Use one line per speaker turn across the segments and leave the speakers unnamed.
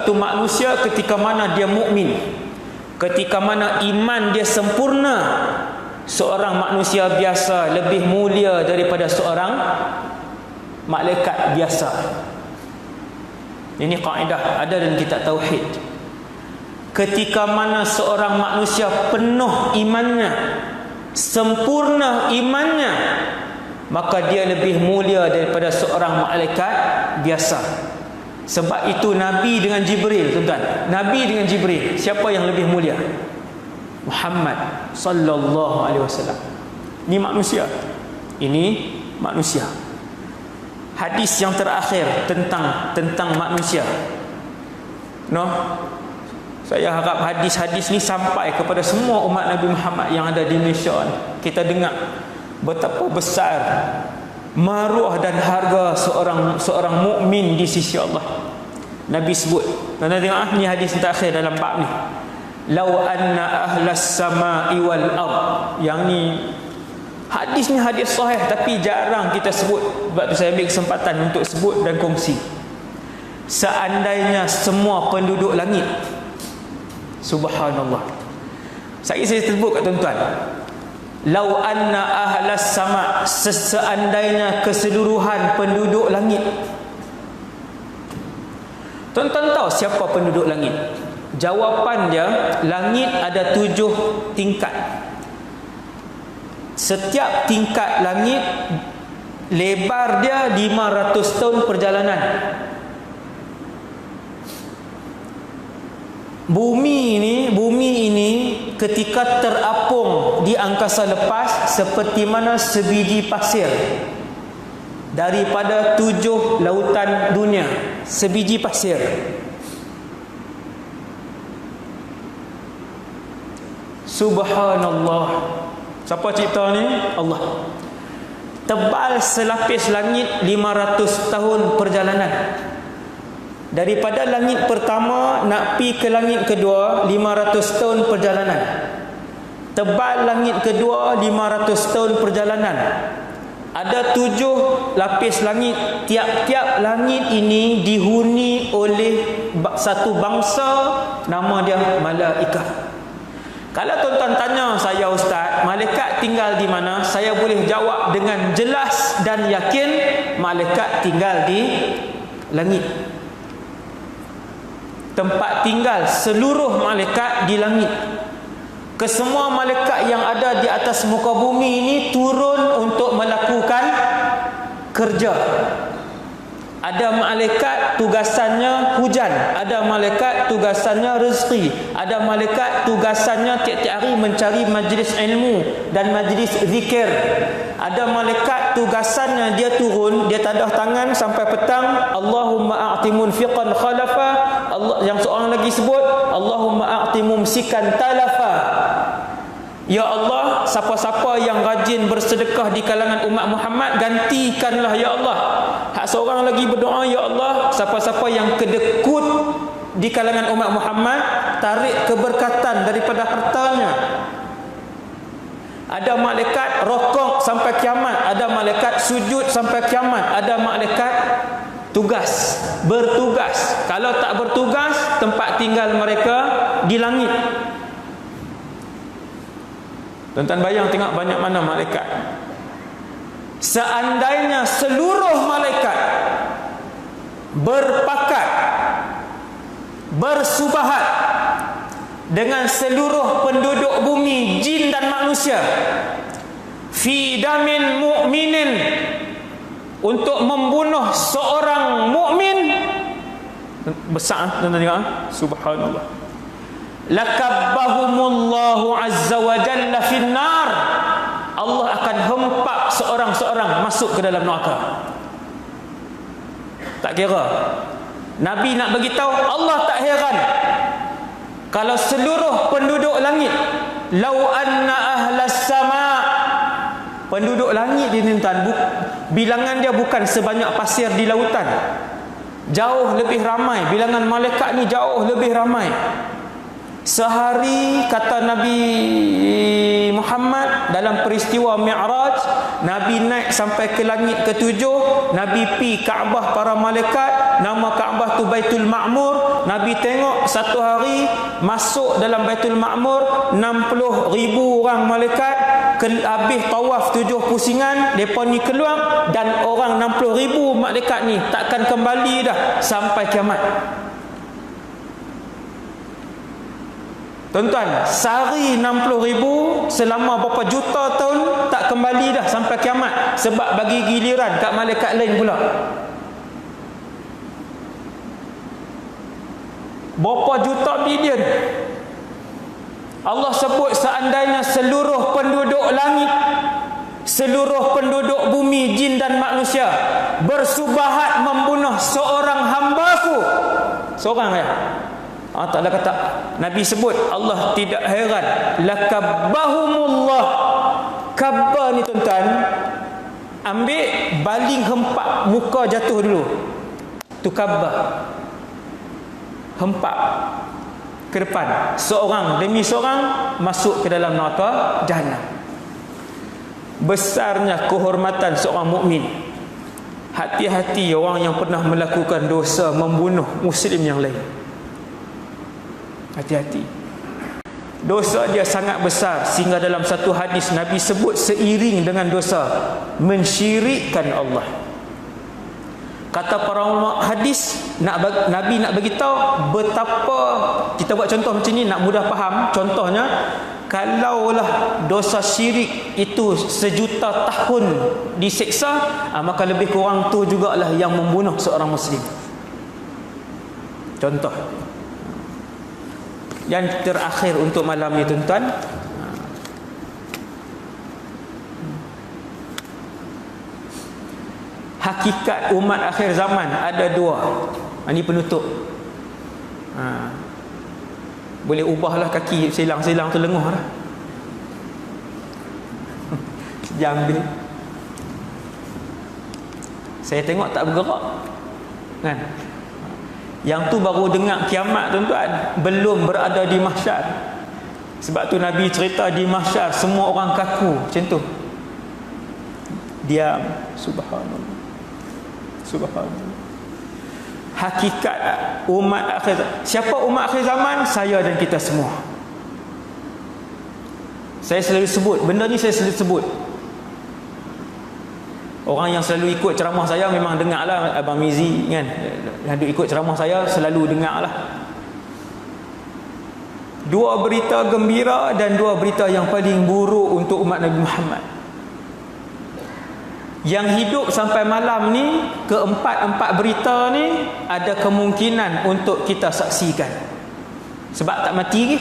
Sebab tu manusia ketika mana dia mukmin, ketika mana iman dia sempurna, seorang manusia biasa lebih mulia daripada seorang malaikat biasa. Ini kaedah ada dalam kitab tauhid. Ketika mana seorang manusia penuh imannya, sempurna imannya, maka dia lebih mulia daripada seorang malaikat biasa. Sebab itu Nabi dengan Jibril, tuan-tuan, Nabi dengan Jibril, siapa yang lebih mulia? Muhammad sallallahu alaihi wasallam. Ini manusia. Ini manusia. Hadis yang terakhir tentang manusia. Saya harap hadis-hadis ni sampai kepada semua umat Nabi Muhammad yang ada di Malaysia. Kita dengar betapa besar maruah dan harga seorang mukmin di sisi Allah. Nabi sebut, tuan-tuan tengok ni hadis terakhir dalam bab ni. Lau anna ahlas samai wal ard. Yang ni hadis ni hadis sahih tapi jarang kita sebut. Sebab tu saya ambil kesempatan untuk sebut dan kongsi. Seandainya semua penduduk langit, subhanallah, saya sebut kat tuan-tuan, lau anna ahlas sama, seandainya keseluruhan penduduk langit. Tuan-tuan tahu siapa penduduk langit? Jawapan dia, langit ada 7 tingkat. Setiap tingkat langit lebar dia 500 tahun perjalanan. Bumi ini ketika terapung di angkasa lepas seperti mana sebiji pasir daripada 7 lautan dunia. Sebiji pasir. Subhanallah. Siapa cipta ni? Allah. Tebal selapis langit 500 tahun perjalanan. Daripada langit pertama nak pi ke langit kedua 500 tahun perjalanan. Tebal langit kedua 500 tahun perjalanan. Ada 7 lapis langit. Tiap-tiap langit ini dihuni oleh satu bangsa, nama dia malaikat. Kalau tuan-tuan tanya saya, Ustaz, malaikat tinggal di mana? Saya boleh jawab dengan jelas dan yakin, malaikat tinggal di langit. Tempat tinggal seluruh malaikat di langit. Kesemua malaikat yang ada di atas muka bumi ini turun untuk melakukan kerja. Ada malaikat tugasannya hujan, ada malaikat tugasannya rezeki, ada malaikat tugasannya tiap-tiap hari mencari majlis ilmu dan majlis zikir. Ada malaikat tugasannya dia turun, dia tadah tangan sampai petang, Allahumma a'ti munfiqan khalafa. Allah, yang seorang lagi sebut, Allahumma a'ti mumsikan talafa. Ya Allah, siapa-siapa yang rajin bersedekah di kalangan umat Muhammad, gantikanlah ya Allah. Hak seorang lagi berdoa, ya Allah, siapa-siapa yang kedekut di kalangan umat Muhammad, tarik keberkatan daripada hartanya. Ada malaikat rokok sampai kiamat, ada malaikat sujud sampai kiamat, ada malaikat tugas, bertugas. Kalau tak bertugas, tempat tinggal mereka di langit. Tuan-tuan bayang tengok banyak mana malaikat. Seandainya seluruh malaikat berpakat, bersubahat dengan seluruh penduduk bumi, jin dan manusia, fi damin mu'minin, untuk membunuh seorang mukmin, besar tuan-tuan tengok, subhanallah, lakabbahumullahu azza wa jalla finnar. Allah akan hempap seorang-seorang masuk ke dalam neraka. Tak kira. Nabi nak bagi tahu, Allah tak heran kalau seluruh penduduk langit, lau anna ahlas sama, penduduk langit ini tuan, bilangan dia bukan sebanyak pasir di lautan, jauh lebih ramai. Bilangan malaikat ni jauh lebih ramai. Sehari, kata Nabi Muhammad dalam dalam peristiwa Mi'raj, Nabi naik sampai ke langit ketujuh, Nabi pi Kaabah para malaikat, nama Kaabah tu Baitul Ma'mur. Nabi tengok satu hari masuk dalam Baitul Ma'mur 60,000 orang malaikat, habis tawaf 7 pusingan, mereka ni keluar, dan orang 60,000 malaikat ni takkan kembali dah sampai kiamat. Tuan-tuan, sehari 60,000 selama berapa juta tahun tak kembali dah sampai kiamat, sebab bagi giliran kat malaikat lain pula. Berapa juta bilion. Allah sebut seandainya seluruh penduduk langit, seluruh penduduk bumi, jin dan manusia bersubahat membunuh seorang hamba-Ku, seorang ya. Allah Ta'ala kata, Nabi sebut, Allah tidak heran, lakabbahumullah. Kabba ni tuan-tuan, ambil baling hempak muka jatuh dulu, tu kabba. Hempak ke depan, seorang demi seorang masuk ke dalam neraka Jahannam. Besarnya kehormatan seorang mukmin. Hati-hati orang yang pernah melakukan dosa membunuh muslim yang lain. Hati-hati. Dosa dia sangat besar, sehingga dalam satu hadis Nabi sebut seiring dengan dosa mensyirikkan Allah. Kata para ulama hadis, Nabi nak bagi tahu betapa, kita buat contoh macam ni nak mudah faham. Contohnya, kalaulah dosa syirik itu 1,000,000 tahun diseksa, maka lebih kurang tu jugalah yang membunuh seorang muslim. Contoh. Yang terakhir untuk malam ni tuan-tuan, hakikat umat akhir zaman ada dua. Ini penutup. Boleh ubahlah kaki silang-silang tu lenguh lah. Jambil. Saya tengok tak bergerak kan? Yang tu baru dengar kiamat tuan-tuan, belum berada di mahsyar. Sebab tu Nabi cerita di mahsyar semua orang kaku macam tu. Diam. Subhanallah. Subhanallah. Hakikat umat akhir zaman. Siapa umat akhir zaman? Saya dan kita semua. Saya selalu sebut, benda ni saya selalu sebut. Orang yang selalu ikut ceramah saya memang dengar lah, Abang Mizi kan, yang ikut ceramah saya selalu dengar lah. Dua berita gembira dan dua berita yang paling buruk untuk umat Nabi Muhammad. Yang hidup sampai malam ni, keempat-empat berita ni ada kemungkinan untuk kita saksikan, sebab tak mati lagi.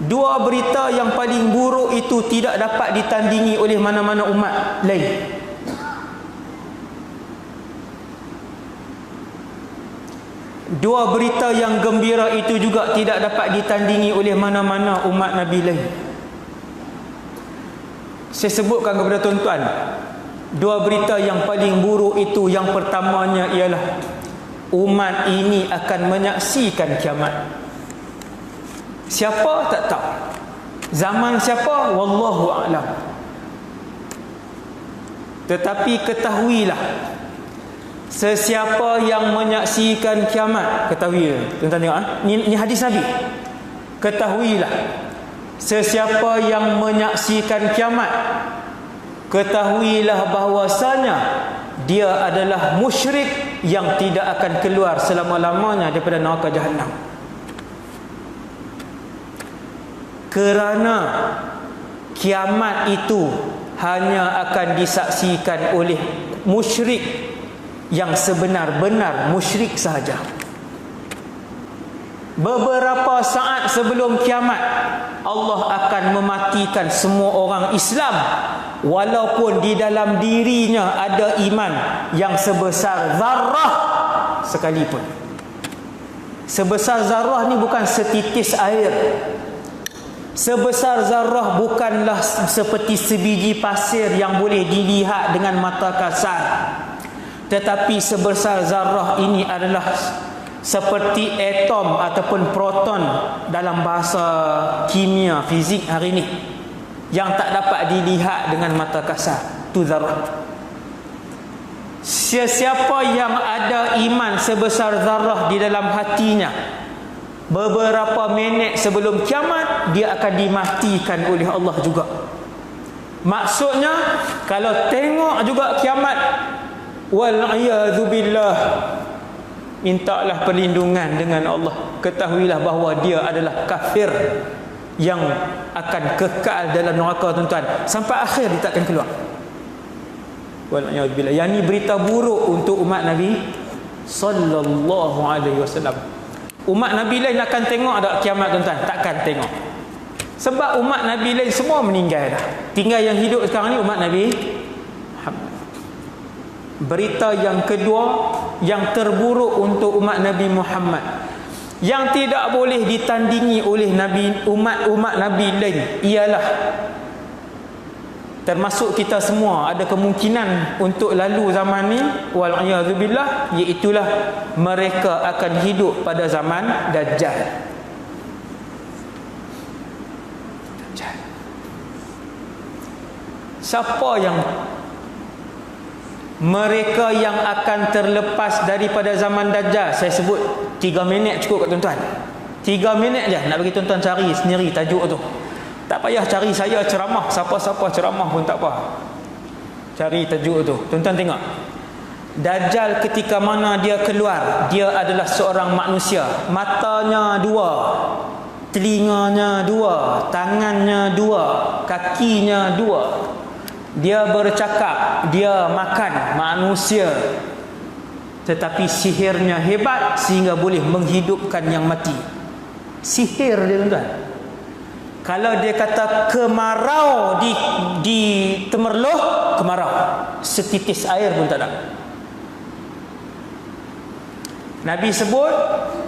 Dua berita yang paling buruk itu tidak dapat ditandingi oleh mana-mana umat lain. Dua berita yang gembira itu juga tidak dapat ditandingi oleh mana-mana umat Nabi lain. Saya sebutkan kepada tuan-tuan, dua berita yang paling buruk itu, yang pertamanya ialah umat ini akan menyaksikan kiamat. Siapa tak tahu, zaman siapa wallahu a'lam. Tetapi ketahuilah, sesiapa yang menyaksikan kiamat, ketahuilah tuan-tuan tengok, ni hadis Nabi. Ketahuilah, sesiapa yang menyaksikan kiamat, ketahuilah bahwasanya dia adalah musyrik yang tidak akan keluar selama-lamanya daripada neraka Jahannam. Kerana kiamat itu hanya akan disaksikan oleh musyrik yang sebenar-benar musyrik sahaja. Beberapa saat sebelum kiamat, Allah akan mematikan semua orang Islam, walaupun di dalam dirinya ada iman yang sebesar zarrah sekalipun. Sebesar zarrah ni bukan setitis air. Sebesar zarrah bukanlah seperti sebiji pasir yang boleh dilihat dengan mata kasar. Tetapi sebesar zarrah ini adalah seperti atom ataupun proton dalam bahasa kimia fizik hari ini, yang tak dapat dilihat dengan mata kasar. Tu zarah. Sesiapa yang ada iman sebesar zarah di dalam hatinya, beberapa minit sebelum kiamat dia akan dimatikan oleh Allah juga. Maksudnya kalau tengok juga kiamat, wal-iyadzubillah, mintalah perlindungan dengan Allah, ketahuilah bahawa dia adalah kafir yang akan kekal dalam neraka, tuan-tuan, sampai akhir dia takkan keluar. Wal-iyadzubillah. Yang ni berita buruk untuk umat Nabi sallallahu alaihi wasallam. Umat Nabi lain akan tengok tak kiamat, tuan-tuan? Takkan tengok. Sebab umat Nabi lain semua meninggal dah. Tinggal yang hidup sekarang ni umat Nabi Muhammad. Berita yang kedua yang terburuk untuk umat Nabi Muhammad, yang tidak boleh ditandingi oleh umat Nabi lain, ialah termasuk kita semua ada kemungkinan untuk lalu zaman ni, wal-iyadzubillah, iaitulah mereka akan hidup pada zaman Dajjal. Siapa yang mereka yang akan terlepas daripada zaman Dajjal? Saya sebut 3 minit cukup kat tuan-tuan. 3 minit je nak bagi tuan-tuan cari sendiri tajuk tu. Tak payah cari saya ceramah, siapa-siapa ceramah pun tak apa. Cari tajuk tu. Tuan-tuan tengok. Dajjal ketika mana dia keluar, dia adalah seorang manusia. Matanya 2, telinganya 2, tangannya 2, kakinya 2. Dia bercakap, dia makan manusia, tetapi sihirnya hebat sehingga boleh menghidupkan yang mati. Sihir dia, tuan-tuan. Kalau dia kata kemarau di Temerloh, kemarau, setitis air pun tak ada. Nabi sebut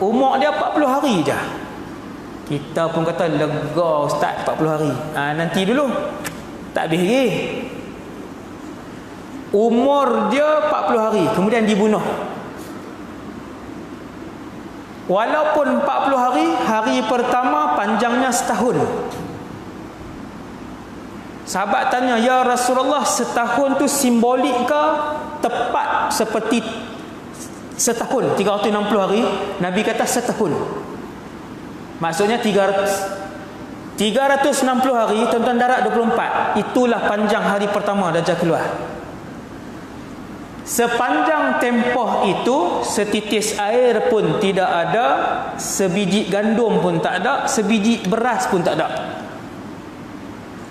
umur dia 40 hari je. Kita pun kata lega ustaz 40 hari. Nanti dulu, tak habis lagi. Umur dia 40 hari, kemudian dibunuh. Walaupun 40 hari, hari pertama panjangnya setahun. Sahabat tanya, ya Rasulullah, setahun tu simbolik ke tepat seperti setahun 360 hari? Nabi kata setahun. Maksudnya 360 hari, tuan-tuan, darat 24. Itulah panjang hari pertama Dajjal keluar. Sepanjang tempoh itu, setitis air pun tidak ada, sebiji gandum pun tak ada, sebiji beras pun tak ada.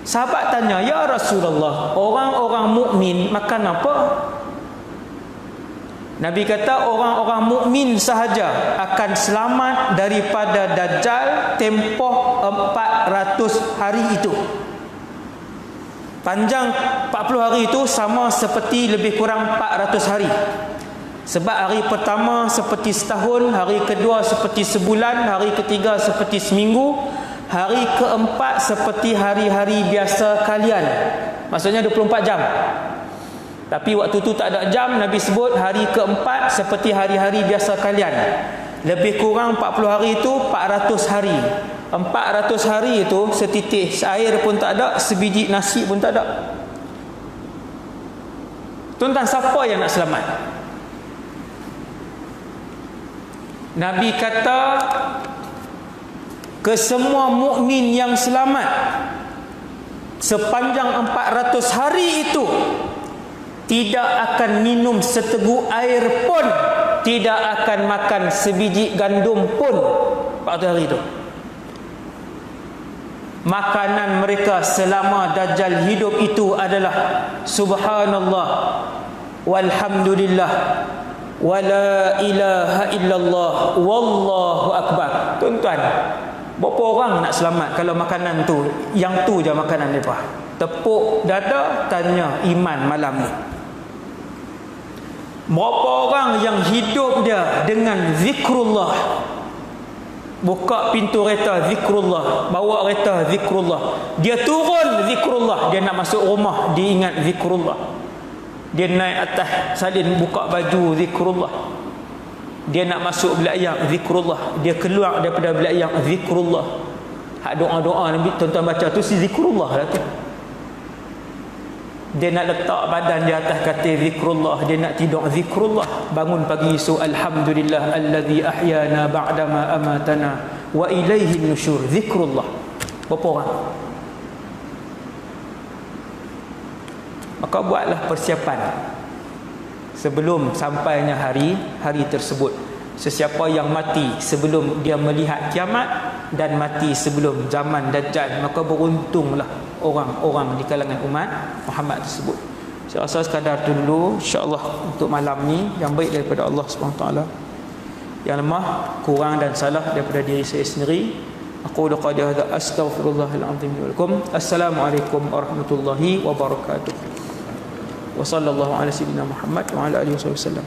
Sahabat tanya, ya Rasulullah, orang-orang mukmin makan apa? Nabi kata orang-orang mukmin sahaja akan selamat daripada Dajjal tempoh 400 hari itu. Panjang 40 hari itu sama seperti lebih kurang 400 hari. Sebab hari pertama seperti setahun, hari kedua seperti sebulan, hari ketiga seperti seminggu, hari keempat seperti hari-hari biasa kalian. Maksudnya 24 jam. Tapi waktu tu tak ada jam, Nabi sebut hari keempat seperti hari-hari biasa kalian. Lebih kurang 40 hari itu 400 hari. 400 hari itu setitis air pun tak ada, sebiji nasi pun tak ada. Tuan-tuan, siapa yang nak selamat? Nabi kata kesemua mukmin yang selamat sepanjang 400 hari itu tidak akan minum seteguk air pun, tidak akan makan sebiji gandum pun 400 hari itu. Makanan mereka selama Dajjal hidup itu adalah subhanallah, walhamdulillah, wala ilaha illallah, wallahu akbar. Tuan-tuan, berapa orang nak selamat kalau makanan tu, yang tu je makanan mereka? Tepuk dada, tanya iman malam ni. Berapa orang yang hidup dia dengan zikrullah? Buka pintu kereta zikrullah, bawa kereta zikrullah, dia turun zikrullah, dia nak masuk rumah dia ingat zikrullah, dia naik atas salin buka baju zikrullah. dia nak masuk bilik air zikrullah, dia keluar daripada bilik air zikrullah. Hak doa-doa Nabi tuan-tuan baca tu si zikrullah lah tu. Dia nak letak badan di atas katil zikrullah, dia nak tidur zikrullah. Bangun pagi esok, alhamdulillah allazi ahyana ba'dama amatana wa ilaihi nusyur, zikrullah. Berapa orang? Maka buatlah persiapan sebelum sampainya hari tersebut. Sesiapa yang mati sebelum dia melihat kiamat dan mati sebelum zaman Dajjal, maka beruntunglah orang-orang di kalangan umat Muhammad tersebut. Saya rasa sekadar itu dulu insya-Allah untuk malam ni. Yang baik daripada Allah Subhanahu taala, yang lemah kurang dan salah daripada diri saya sendiri. Aku qad hadza astaghfirullahal azim wa lakum. Assalamualaikum warahmatullahi wabarakatuh. Wa sallallahu ala sayyidina Muhammad wa ala alihi wasallam.